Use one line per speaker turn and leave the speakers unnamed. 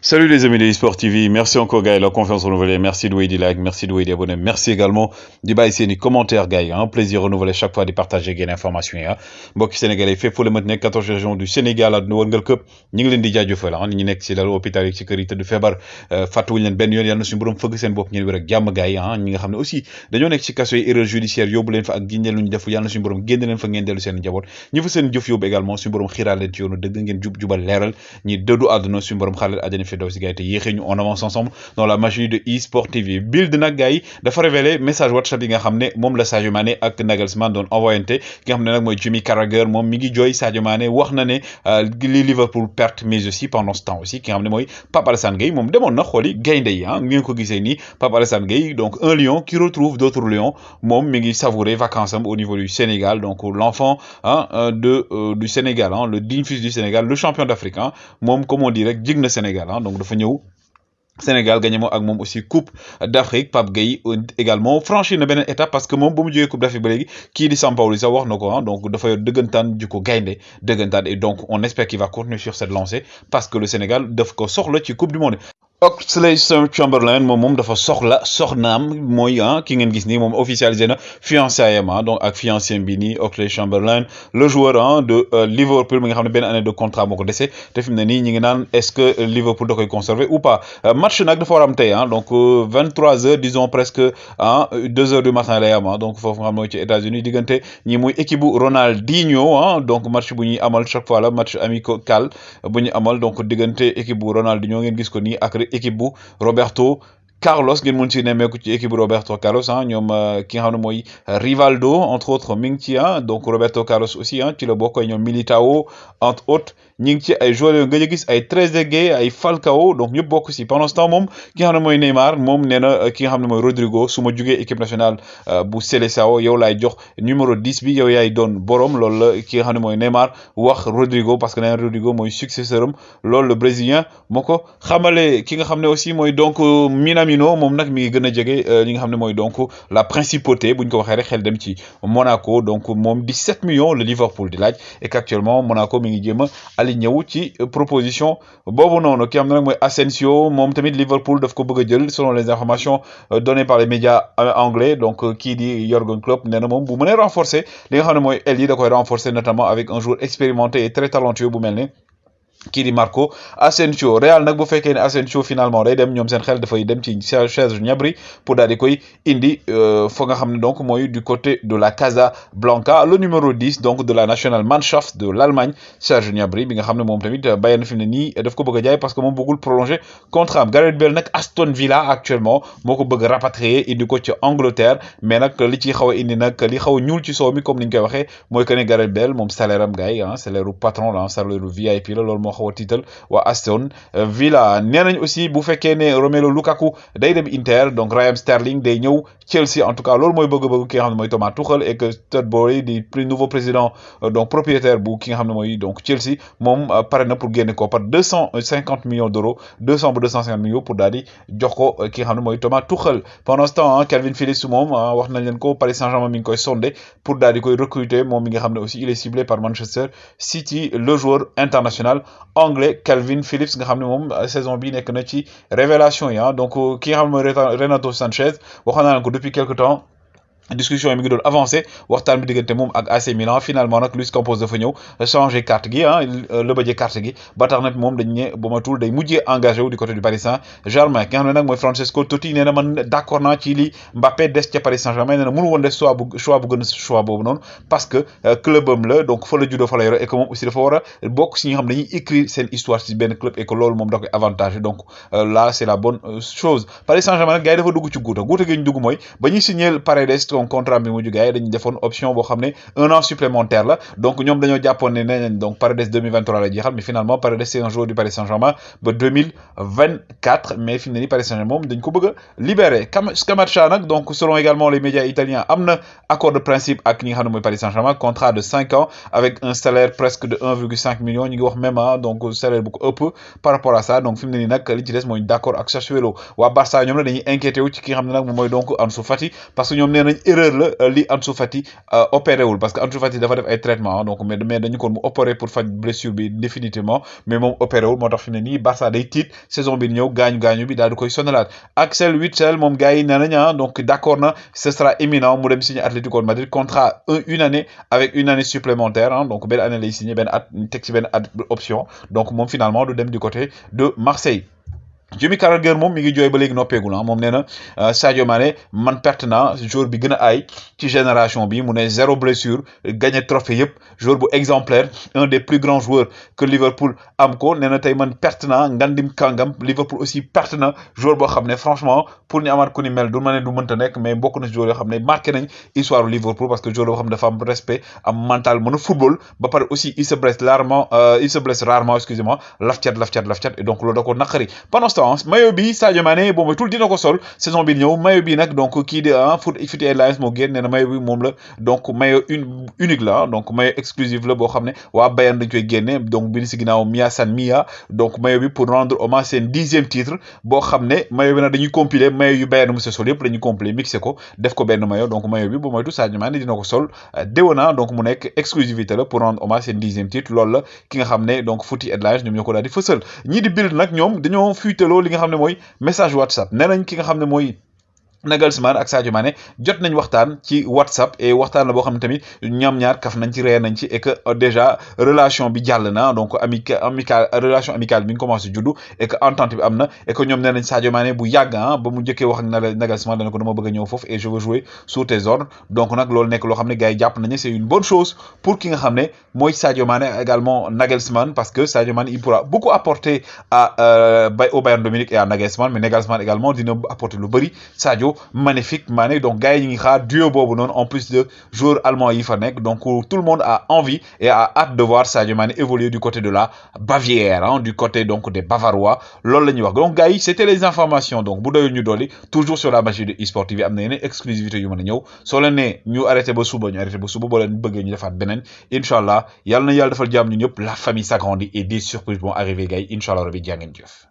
Salut les amis de eSport TV, merci encore Gaël, la confiance renouvelée, merci de vous des likes, merci de vous des abonnés, merci également de baisser les commentaires Gaël, un plaisir renouvelé chaque fois de partager des informations. Mbokk Sénégalais fait pour le maintenir 14 régions du Sénégal ak World Cup ñu ngi leen di jaajëfal ñi nekk ci lalu hôpital yi ci kër yi tëdd feebar fàttewuñu leen benn yoon yàlla na suñu borom fëgg seen bopp ñeen wér ak jàmm Gaël ñi nga xam ne aussi dañoo nekk ci kaso yi erreur judiciaire yóbbu leen fa ak giññeel lu ñu def yàlla na suñu borom génn leen fa ngeen dellu seen njaboot ñi fa seen jëf yóbbu également suñu borom xiiraal leen ci yoonu dëgg ngeen jubal leeral ñi dëddu àdduna suñu borom xaalal àjjana fi daw si Gaël te on avance ensemble dans la magie de eSport TV Bild nag gars yi dafa révélé message WhatsApp yi nga xam ne moom la Sadio Mané ak Nagelsmann doon envoyante ki nga xam ne nag mooy Jimmy Carragher moom mi ngi jooy Sadio Mané wax na ne li Liverpool perte mais aussi pendant ce temps aussi ki nga xam ne mooy Pape Alassane Gueye moom demoon na xooli gaynde yi ngeen ko gisee nii Pape Alassane Gueye donc un lion qui retrouve d'autres lions moom mi ngi savourer vacances am au niveau du Sénégal donc l'enfant du Sénégal le digne fils du Sénégal le champion d'Afrique moom comme on dit rek jig na Sénégal donc dafa ñëw Sénégal gagné mo ak mom aussi coupe d'Afrique Pape Gueye également franchi na benen étape parce que mom bu mu jógee coupe d'Afrique ba léegi kii di Sampaoli sax wax nako donc dafa yor dëggantaan ju ko gaynde dëggantaan et donc on espère qu'il va continuer sur cette lancée parce que le Sénégal daf ko soxla ci coupe du monde. Oxlade-Chamberlain moom dafa soxla soxnaam mooy ki ngeen gis nii moom officialisé na fiançailles donc ak fiancé bi nii Oxlade-Chamberlain le joueur de Liverpool mi nga xam ne benn année de contrat moo ko dese te fi mu ne nii ñi ngi naan est-ce que Liverpool da koy conserver ou pas match nag dafa war am tey donc 23h disons presque 2h du matin lay am donc foofu nga xam mooy ci États-Unis diggante ñi muy équipe bu Ronaldinho donc match bu ñuy amal chaque fois la match amical bu ñuy amal donc diggante équipe bu Ronaldinho ngeen gis ko nii ak équipe bu Roberto Carlos ngeen mën ci nemmeeku ci équipe Roberto Carlos ñoom ki nga xam ne mooy Rivaldo entre autres mi ngi ci donc Roberto Carlos aussi ci la bokk ñoom Militao entre autres ñi ngi ci ay joueurs yoo nga gis ay Trezeguet ay Falcao donc ñëpp bokk si pendant ce temps moom ki nga xam ne mooy Neymar moom nee na ki nga xam ne mooy Rodrigo su ma jugee équipe nationale bu Seleção yow laay jox numéro 10 bi yow yaay doon borom loolu la ki nga xam ne mooy Neymar wax Rodrigo parce que nee na Rodrigo mooy successeur am loolu le brésilien moo ko xamale ki nga xam ne aussi mooy donc Minamino moom nag mi ngi gën a jege li nga xam ne mooy donc la principauté bu ñu ko waxee rek xel dem ci Monaco donc moom 17 millions le Liverpool di laaj et qu'actuellement Monaco mi ngi jéem a ñëw ci proposition boobu noonu ki am na nag mooy Asensio moom tamit Liverpool daf ko bëgg a jël selon les informations données par les médias anglais donc kii di Jürgen Klopp nee na moom bu mënee renforcer li nga xam ne mooy aile yi da koy renforcer notamment avec un joueur expérimenté et très talentueux bu mel ne kii di Marco Asensio Real nag bu fekkee ne Asensio finalement day dem ñoom seen xel dafay dem ci Serge Gnabry pour daal di koy indi fa nga xam ne donc mooy du côté de la Casablanca le numéro 10 donc de la Nationalmannschaft de l'Allemagne Serge Gnabry bi nga xam ne moom tamit Bayern fi mu ne nii daf ko bëgg a jaay parce que moom bëggul prolonger contrat am Gareth Bale nag Aston Villa actuellement moo ko bëgg a rapatrier indi ko ci Angleterre mais nag li ci xaw a indi nag li xaw a ñuul ci soow mi comme ni ñu koy waxee mooy que ne Gareth Bale moom salaire am gars yi salaire u patron la salaire u VIP la loolu moo xaw a tiital waa Aston Villa nee nañ aussi bu fekkee ne Romelu Lukaku day dem Inter donc Raheem Sterling day ñëw Chelsea en tout cas loolu mooy bëgg-bëgg ki nga xam ne mooy Thomas Tuchel et que Todd Bowley di nouveau président donc propriétaire bu ki nga xam ne mooy donc Chelsea moom pare na pour génne ko par 250 millions d'euros 200 ba 250 millions pour daal di jox ko ki nga xam ne mooy Thomas Tuchel pendant ce temps Calvin Phillips moom wax nañ leen ko Paris Saint-Germain mi ngi koy sondé pour daal di koy recruter moom mi nga xam ne aussi il est ciblé par Manchester City le joueur international anglais Calvin Phillips nga xam ne moom saison bi nekk na ci révélation yi donc ki nga xam ne mooy Renato Sanchez waxoon naa leen ko depuis quelque temps discussion yi mi ngi doon avancé waxtaan bi diggante moom ak AC Milan finalement nag Luis Campos dafa ñëw changer carte gi lëbëjee carte gi ba tax na moom dañ ne ba matul day mujjee engagé wu du côté du Paris Saint-Germain ki nga xam ne nag mooy Francesco Totti nee na man d'accord naa ci li Mbappé des ca Paris Saint-Germain nee na mënu woon def choix bu gën a choix boobu noonu parce que club am la donc fa la juddoo fa la yore et que moom aussi dafa war a bokk si ñi nga xam dañuy écrire seen histoire ci benn club et que loolu moom da koy avantage donc là c'est la bonne chose Paris Saint-Germain nag gars yi dafa dugg ci guuta gi ñu dugg mooy ba ñuy signer Paredes contrat bi mujj gars yi dañu defoon option boo xam ne 1 an supplémentaire la donc ñoom dañoo jàppoon ne nee nañ donc Paredes 2023 la jeexal mais finalement Paredes c'est un joueur du Paris Saint-Germain ba 2024 mais fi mu ne nii Paris Saint-Germain moom dañ ko bëgg a libérer Scamacca nag donc selon également les médias italiens am na accord de principe ak ñi nga xam ne mooy Paris Saint-Germain contrat de 5 ans avec un salaire presque de 1,5 million ñu ngi wax même donc salaire bu ko ëpp par rapport à ça donc fi mu ne nii nag li ci des mooy d'accord ak Sassuolo waa Barça ñoom la dañuy inquiété wu ci ki nga xam ne nag moom mooy donc Ansu Fati parce que ñoom nee nañ erreur la li Ansu Fati opéré wul parce que Ansu Fati dafa def ay traitement donc mais dañu ko mu opéré pour faj blessure bi définitivement mais moom opéré wul moo tax fi ne nii Barça day tiit saison bi ñëw gaañu bi daal di koy sonalaat Axel Witsel moom gars yi nee nañ donc d'accord na ce sera imminent mu dem signer Atlético de Madrid contrat une année avec une année supplémentaire donc benn année lay signer benn at teg ci benn at option donc moom finalement du dem du côté de Marseille. Jimmy Carragher moom mi ngi jooy ba léegi noppeegul moom nee na Sadio Mané man perte naa joueur bi gën a aay ci génération bi mu ne 0 blessure gagné trophée yëpp joueur bu exemplaire un des plus grands joueurs que Liverpool am ko nee na tey man perte naa ngandim kàngam Liverpool aussi perte na joueur boo xam ne franchement pour ñu amaat ku ni mel du ma ne du mënta nekk mais bokk na joueur yoo xam ne marqué nañ histoire Liverpool parce que joueur boo xam ne dafa am respect am mental mën a football ba pare aussi il se blesse rarement excusez-moi laf cat et donc loolu da ko naqari maillot bi Sadio Mané bon tout dina ko sol saison bi ñëw maillot bi nag donc kii di Footy Airlines moo génn nee na maillot bi moom la donc maillot unique la donc maillot exclusif la boo xam ne waa Bayern dañ koy génne donc bi ni si ginnaaw Mia San Mia donc maillot bi pour rendre hommage seen 10e titre boo xam ne maillot bi nag dañuy compiler maillot yu Bayern monsieur sol yëpp dañuy compiler mixé ko def ko benn maillot donc maillot bi bu moytu Sadio Mané dina ko sol déwéna donc mu nekk exclusivité la pour rendre hommage seen 10e titre loolu la ki nga xam ne donc Footy Airlines ñoom ñoo ko daal di fësal ñii di Bild nag ñoom dañoo fuiteloo li nga xam ne mooy message WhatsApp nee nañ ki nga xam ne mooy Nagelsmann ak Sadio Mané jot nañ waxtaan ci WhatsApp et waxtaan la boo xam ne tamit ñoom ñaar kaf nañ ci ree nañ ci et que déjà relation bi jàll na donc relation amicale bi nga commencé juddu et que entente bi am na et que ñoom nee nañ Sadio Mané bu yàgg ba mu njëkkee wax ak Nagelsmann dana ko dama bëgg a ñëw foofu et je veux jouer sous tes ordres donc nag loolu nekk loo xam ne gars yi jàpp nañu c'est une bonne chose pour ki nga xam ne mooy Sadio Mané également Nagelsmann parce que Sadio Mané il pourra beaucoup apporter au Bayern de Munich et à Nagelsmann mais Nagelsmann également dina apporter lu bëri Sadio magnifique Mané donc gars yi ñu ngi xaar duo boobu noonu en plus de joueurs allemands yi fa nekk donc tout le monde a envie et a hâte de voir Sadio Mané évoluer du côté de la Bavière du côté donc des Bavarois loolu la ñuy wax donc gars yi c'était les informations donc bu doyul ñu dolli toujours sur la magie de eSport TV am na yeneen exclusivité yu mën a ñëw soo leen ne ñu arrêté ba suba boo leen bëggee ñu defaat beneen incha allah yàlla na yàlla defal jàmm ñu ñëpp la famille s'agrandit et des surprises vont arriver gars yi incha allah rabbi jaa ngeen jëf